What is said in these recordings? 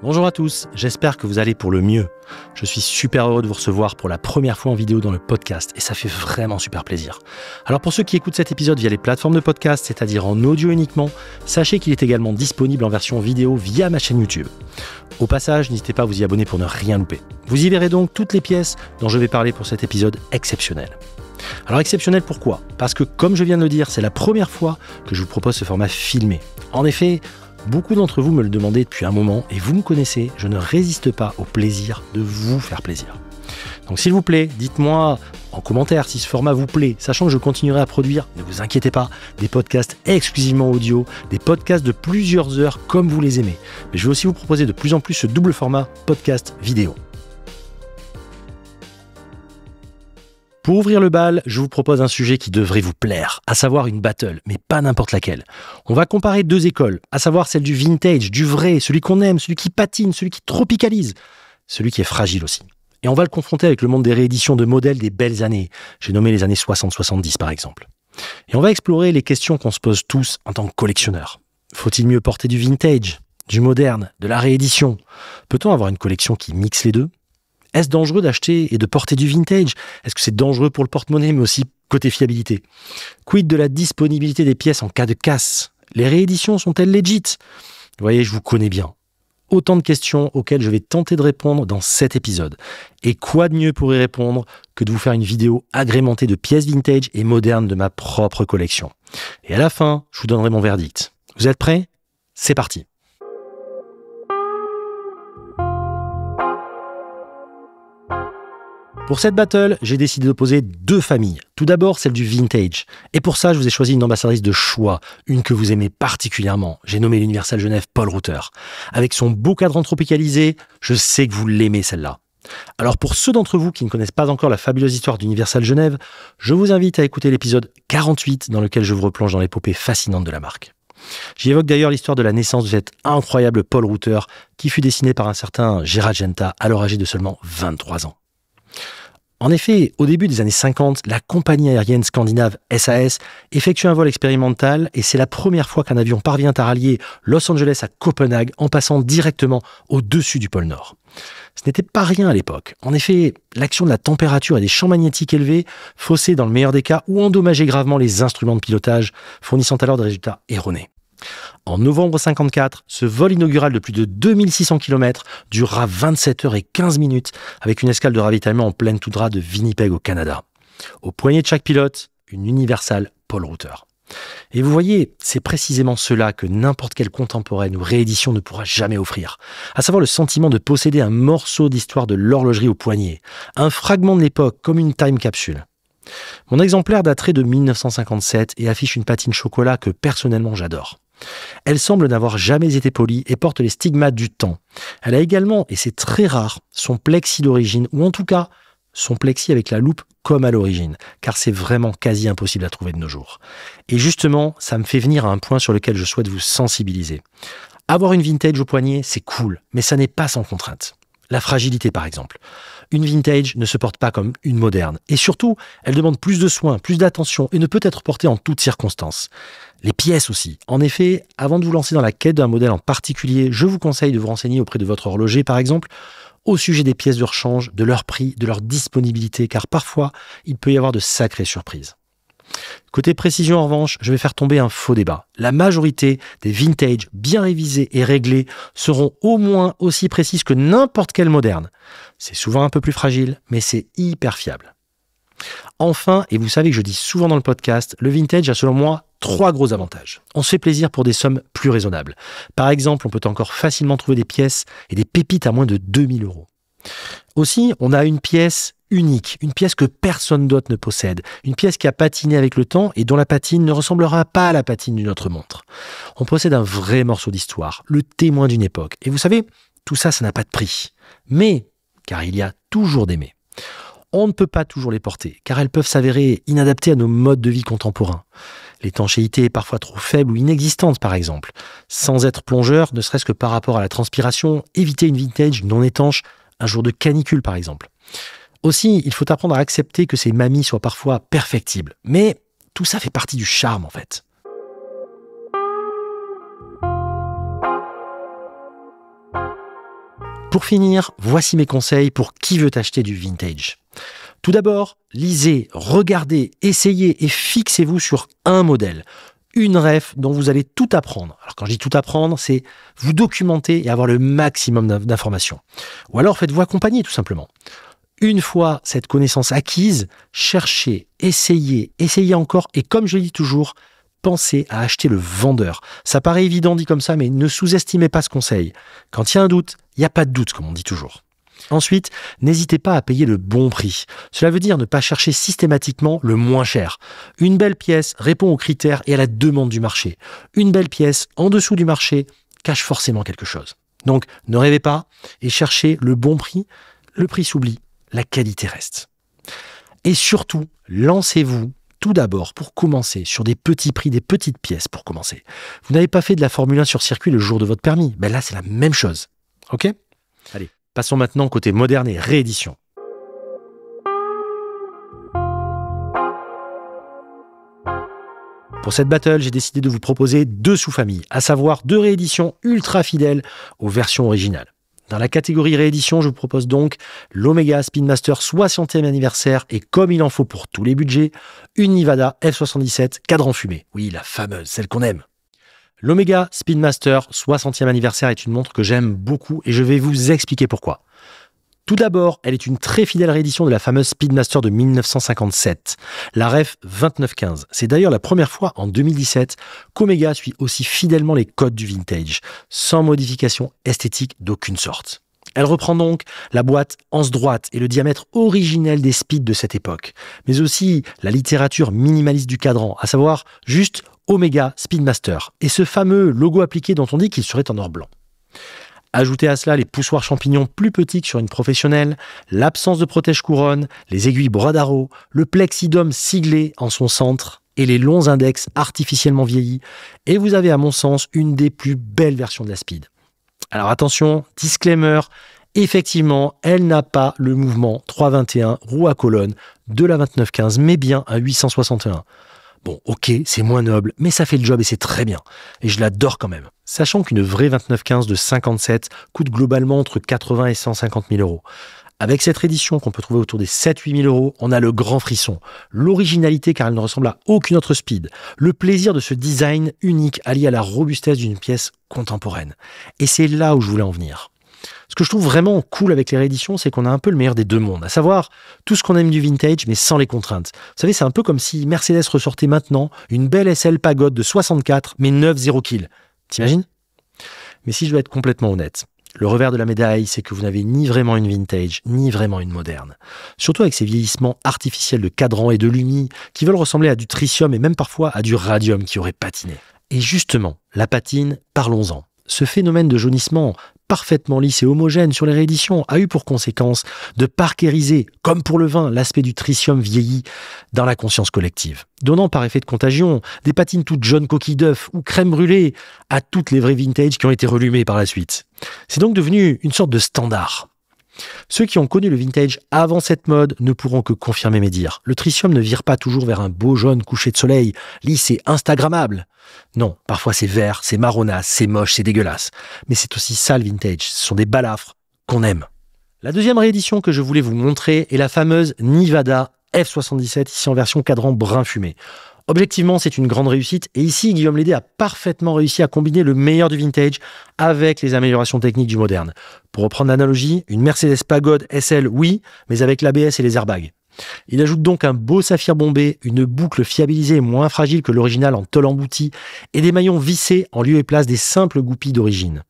Bonjour à tous, j'espère que vous allez pour le mieux. Je suis super heureux de vous recevoir pour la première fois en vidéo dans le podcast et ça fait vraiment super plaisir. Alors pour ceux qui écoutent cet épisode via les plateformes de podcast, c'est-à-dire en audio uniquement, sachez qu'il est également disponible en version vidéo via ma chaîne YouTube. Au passage, n'hésitez pas à vous y abonner pour ne rien louper. Vous y verrez donc toutes les pièces dont je vais parler pour cet épisode exceptionnel. Alors exceptionnel pourquoi ? Parce que comme je viens de le dire, c'est la première fois que je vous propose ce format filmé. En effet, beaucoup d'entre vous me le demandaient depuis un moment et vous me connaissez, je ne résiste pas au plaisir de vous faire plaisir. Donc s'il vous plaît, dites-moi en commentaire si ce format vous plaît, sachant que je continuerai à produire, ne vous inquiétez pas, des podcasts exclusivement audio, des podcasts de plusieurs heures comme vous les aimez. Mais je vais aussi vous proposer de plus en plus ce double format podcast vidéo. Pour ouvrir le bal, je vous propose un sujet qui devrait vous plaire, à savoir une battle, mais pas n'importe laquelle. On va comparer deux écoles, à savoir celle du vintage, du vrai, celui qu'on aime, celui qui patine, celui qui tropicalise, celui qui est fragile aussi. Et on va le confronter avec le monde des rééditions de modèles des belles années. J'ai nommé les années 60-70 par exemple. Et on va explorer les questions qu'on se pose tous en tant que collectionneurs. Faut-il mieux porter du vintage, du moderne, de la réédition ? Peut-on avoir une collection qui mixe les deux ? Est-ce dangereux d'acheter et de porter du vintage ? Est-ce que c'est dangereux pour le porte-monnaie, mais aussi côté fiabilité ? Quid de la disponibilité des pièces en cas de casse ? Les rééditions sont-elles legit ? Vous voyez, je vous connais bien. Autant de questions auxquelles je vais tenter de répondre dans cet épisode. Et quoi de mieux pour y répondre que de vous faire une vidéo agrémentée de pièces vintage et modernes de ma propre collection. Et à la fin, je vous donnerai mon verdict. Vous êtes prêts ? C'est parti. Pour cette battle, j'ai décidé d'opposer deux familles. Tout d'abord, celle du vintage. Et pour ça, je vous ai choisi une ambassadrice de choix, une que vous aimez particulièrement. J'ai nommé l'Universal Genève Paul Reuter. Avec son beau cadran tropicalisé, je sais que vous l'aimez celle-là. Alors pour ceux d'entre vous qui ne connaissent pas encore la fabuleuse histoire d'Universal Genève, je vous invite à écouter l'épisode 48 dans lequel je vous replonge dans l'épopée fascinante de la marque. J'y évoque d'ailleurs l'histoire de la naissance de cet incroyable Paul Reuter qui fut dessiné par un certain Gerald Genta, alors âgé de seulement 23 ans. En effet, au début des années 50, la compagnie aérienne scandinave SAS effectue un vol expérimental et c'est la première fois qu'un avion parvient à rallier Los Angeles à Copenhague en passant directement au-dessus du pôle Nord. Ce n'était pas rien à l'époque. En effet, l'action de la température et des champs magnétiques élevés faussaient dans le meilleur des cas ou endommageaient gravement les instruments de pilotage, fournissant alors des résultats erronés. En novembre 1954, ce vol inaugural de plus de 2600 km durera 27 heures et 15 minutes avec une escale de ravitaillement en pleine toundra de Winnipeg au Canada. Au poignet de chaque pilote, une Universal Paul Reuter. Et vous voyez, c'est précisément cela que n'importe quelle contemporaine ou réédition ne pourra jamais offrir, à savoir le sentiment de posséder un morceau d'histoire de l'horlogerie au poignet, un fragment de l'époque comme une time capsule. Mon exemplaire daterait de 1957 et affiche une patine chocolat que personnellement j'adore. Elle semble n'avoir jamais été polie et porte les stigmates du temps. Elle a également, et c'est très rare, son plexi d'origine, ou en tout cas, son plexi avec la loupe comme à l'origine, car c'est vraiment quasi impossible à trouver de nos jours. Et justement, ça me fait venir à un point sur lequel je souhaite vous sensibiliser. Avoir une vintage au poignet, c'est cool, mais ça n'est pas sans contrainte. La fragilité par exemple. Une vintage ne se porte pas comme une moderne. Et surtout, elle demande plus de soins, plus d'attention et ne peut être portée en toutes circonstances. Les pièces aussi. En effet, avant de vous lancer dans la quête d'un modèle en particulier, je vous conseille de vous renseigner auprès de votre horloger par exemple, au sujet des pièces de rechange, de leur prix, de leur disponibilité, car parfois, il peut y avoir de sacrées surprises. Côté précision en revanche, je vais faire tomber un faux débat. La majorité des vintage bien révisés et réglés seront au moins aussi précises que n'importe quelle moderne. C'est souvent un peu plus fragile, mais c'est hyper fiable. Enfin, et vous savez que je dis souvent dans le podcast, le vintage a selon moi 3 gros avantages. On se fait plaisir pour des sommes plus raisonnables. Par exemple, on peut encore facilement trouver des pièces et des pépites à moins de 2000 €. Aussi, on a une pièce unique, une pièce que personne d'autre ne possède, une pièce qui a patiné avec le temps et dont la patine ne ressemblera pas à la patine d'une autre montre. On possède un vrai morceau d'histoire, le témoin d'une époque. Et vous savez, tout ça, ça n'a pas de prix. Mais, car il y a toujours des mais, on ne peut pas toujours les porter, car elles peuvent s'avérer inadaptées à nos modes de vie contemporains. L'étanchéité est parfois trop faible ou inexistante, par exemple. Sans être plongeur, ne serait-ce que par rapport à la transpiration, éviter une vintage non étanche un jour de canicule, par exemple. Aussi, il faut apprendre à accepter que ces mamies soient parfois perfectibles. Mais tout ça fait partie du charme, en fait. Pour finir, voici mes conseils pour qui veut acheter du vintage. Tout d'abord, lisez, regardez, essayez et fixez-vous sur un modèle. Une ref dont vous allez tout apprendre. Alors quand je dis tout apprendre, c'est vous documenter et avoir le maximum d'informations. Ou alors faites-vous accompagner tout simplement. Une fois cette connaissance acquise, cherchez, essayez encore et comme je le dis toujours, pensez à acheter le vendeur. Ça paraît évident dit comme ça, mais ne sous-estimez pas ce conseil. Quand il y a un doute, il n'y a pas de doute comme on dit toujours. Ensuite, n'hésitez pas à payer le bon prix. Cela veut dire ne pas chercher systématiquement le moins cher. Une belle pièce répond aux critères et à la demande du marché. Une belle pièce en dessous du marché cache forcément quelque chose. Donc, ne rêvez pas et cherchez le bon prix. Le prix s'oublie, la qualité reste. Et surtout, lancez-vous tout d'abord pour commencer sur des petits prix, des petites pièces pour commencer. Vous n'avez pas fait de la Formule 1 sur circuit le jour de votre permis. Ben là, c'est la même chose. Ok ? Allez. Passons maintenant côté moderne et réédition. Pour cette battle, j'ai décidé de vous proposer 2 sous-familles, à savoir 2 rééditions ultra fidèles aux versions originales. Dans la catégorie réédition, je vous propose donc l'Omega Speedmaster 60e anniversaire et comme il en faut pour tous les budgets, une Nevada F77 cadran fumé. Oui, la fameuse, celle qu'on aime. L'Omega Speedmaster 60e anniversaire est une montre que j'aime beaucoup et je vais vous expliquer pourquoi. Tout d'abord, elle est une très fidèle réédition de la fameuse Speedmaster de 1957, la ref 2915. C'est d'ailleurs la première fois en 2017 qu'Omega suit aussi fidèlement les codes du vintage, sans modification esthétique d'aucune sorte. Elle reprend donc la boîte anse droite et le diamètre originel des speeds de cette époque, mais aussi la littérature minimaliste du cadran, à savoir juste Omega Speedmaster, et ce fameux logo appliqué dont on dit qu'il serait en or blanc. Ajoutez à cela les poussoirs champignons plus petits que sur une professionnelle, l'absence de protège-couronne, les aiguilles bras d'arrow, le plexidome siglé en son centre et les longs index artificiellement vieillis, et vous avez à mon sens une des plus belles versions de la Speed. Alors attention, disclaimer, effectivement, elle n'a pas le mouvement 321 roue à colonne de la 2915, mais bien un 861. Bon, ok, c'est moins noble, mais ça fait le job et c'est très bien. Et je l'adore quand même. Sachant qu'une vraie 2915 de 57 coûte globalement entre 80 et 150 000 euros. Avec cette édition qu'on peut trouver autour des 7-8 000 euros, on a le grand frisson, l'originalité car elle ne ressemble à aucune autre Speed, le plaisir de ce design unique allié à la robustesse d'une pièce contemporaine. Et c'est là où je voulais en venir. Ce que je trouve vraiment cool avec les rééditions, c'est qu'on a un peu le meilleur des deux mondes, à savoir tout ce qu'on aime du vintage, mais sans les contraintes. Vous savez, c'est un peu comme si Mercedes ressortait maintenant une belle SL Pagode de 64, mais 9 0 kg. T'imagines ? Mais si je dois être complètement honnête, le revers de la médaille, c'est que vous n'avez ni vraiment une vintage, ni vraiment une moderne. Surtout avec ces vieillissements artificiels de cadran et de lumi qui veulent ressembler à du tritium et même parfois à du radium qui aurait patiné. Et justement, la patine, parlons-en. Ce phénomène de jaunissement parfaitement lisse et homogène sur les rééditions a eu pour conséquence de parkériser, comme pour le vin, l'aspect du tritium vieilli dans la conscience collective, donnant par effet de contagion des patines toutes jaunes coquilles d'œufs ou crème brûlée à toutes les vraies vintage qui ont été relumées par la suite. C'est donc devenu une sorte de standard. Ceux qui ont connu le vintage avant cette mode ne pourront que confirmer mes dires. Le tritium ne vire pas toujours vers un beau jaune coucher de soleil, lisse et instagrammable. Non, parfois c'est vert, c'est marronasse, c'est moche, c'est dégueulasse. Mais c'est aussi ça le vintage, ce sont des balafres qu'on aime. La deuxième réédition que je voulais vous montrer est la fameuse Nevada F77, ici en version cadran brun fumé. Objectivement, c'est une grande réussite et ici, Guillaume Lédé a parfaitement réussi à combiner le meilleur du vintage avec les améliorations techniques du moderne. Pour reprendre l'analogie, une Mercedes Pagode SL, oui, mais avec l'ABS et les airbags. Il ajoute donc un beau saphir bombé, une boucle fiabilisée et moins fragile que l'original en tôle emboutie et des maillons vissés en lieu et place des simples goupilles d'origine.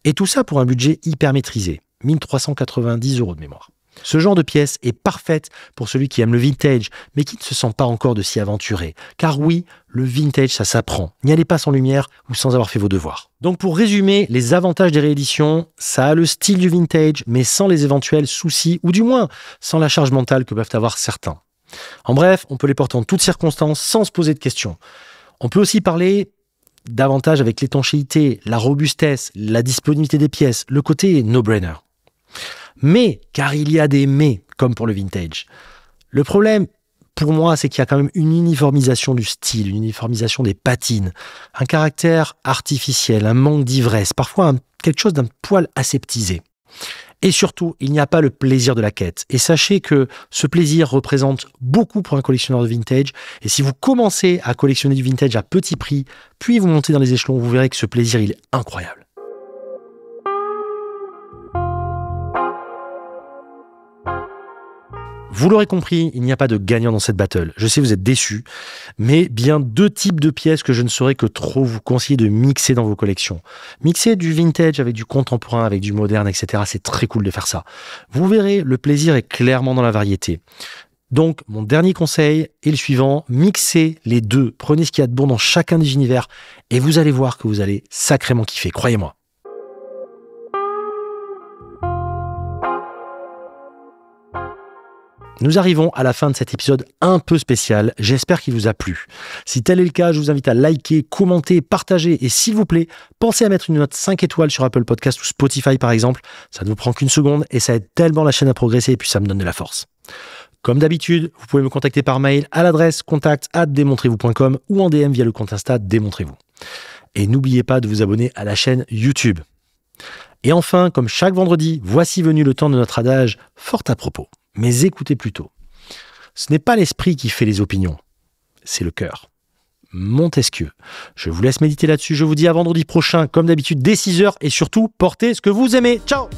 Et tout ça pour un budget hyper maîtrisé, 1390 € de mémoire. Ce genre de pièce est parfaite pour celui qui aime le vintage, mais qui ne se sent pas encore de s'y aventurer. Car oui, le vintage, ça s'apprend. N'y allez pas sans lumière ou sans avoir fait vos devoirs. Donc pour résumer, les avantages des rééditions, ça a le style du vintage, mais sans les éventuels soucis, ou du moins sans la charge mentale que peuvent avoir certains. En bref, on peut les porter en toutes circonstances sans se poser de questions. On peut aussi parler d'avantages avec l'étanchéité, la robustesse, la disponibilité des pièces, le côté no-brainer. Mais, car il y a des mais, comme pour le vintage. Le problème, pour moi, c'est qu'il y a quand même une uniformisation du style, une uniformisation des patines, un caractère artificiel, un manque d'ivresse, parfois quelque chose d'un poil aseptisé. Et surtout, il n'y a pas le plaisir de la quête. Et sachez que ce plaisir représente beaucoup pour un collectionneur de vintage. Et si vous commencez à collectionner du vintage à petit prix, puis vous montez dans les échelons, vous verrez que ce plaisir, il est incroyable. Vous l'aurez compris, il n'y a pas de gagnant dans cette battle. Je sais, vous êtes déçus, mais bien 2 types de pièces que je ne saurais que trop vous conseiller de mixer dans vos collections. Mixer du vintage avec du contemporain, avec du moderne, etc. C'est très cool de faire ça. Vous verrez, le plaisir est clairement dans la variété. Donc, mon dernier conseil est le suivant, mixez les deux. Prenez ce qu'il y a de bon dans chacun des univers et vous allez voir que vous allez sacrément kiffer, croyez-moi. Nous arrivons à la fin de cet épisode un peu spécial. J'espère qu'il vous a plu. Si tel est le cas, je vous invite à liker, commenter, partager et s'il vous plaît, pensez à mettre une note 5 étoiles sur Apple Podcast ou Spotify par exemple. Ça ne vous prend qu'une seconde et ça aide tellement la chaîne à progresser et puis ça me donne de la force. Comme d'habitude, vous pouvez me contacter par mail à l'adresse contact@demontrezvous.com ou en DM via le compte Insta Démontrez-vous. Et n'oubliez pas de vous abonner à la chaîne YouTube. Et enfin, comme chaque vendredi, voici venu le temps de notre adage fort à propos. Mais écoutez plutôt. Ce n'est pas l'esprit qui fait les opinions, c'est le cœur. Montesquieu. Je vous laisse méditer là-dessus. Je vous dis à vendredi prochain, comme d'habitude, dès 6h. Et surtout, portez ce que vous aimez. Ciao!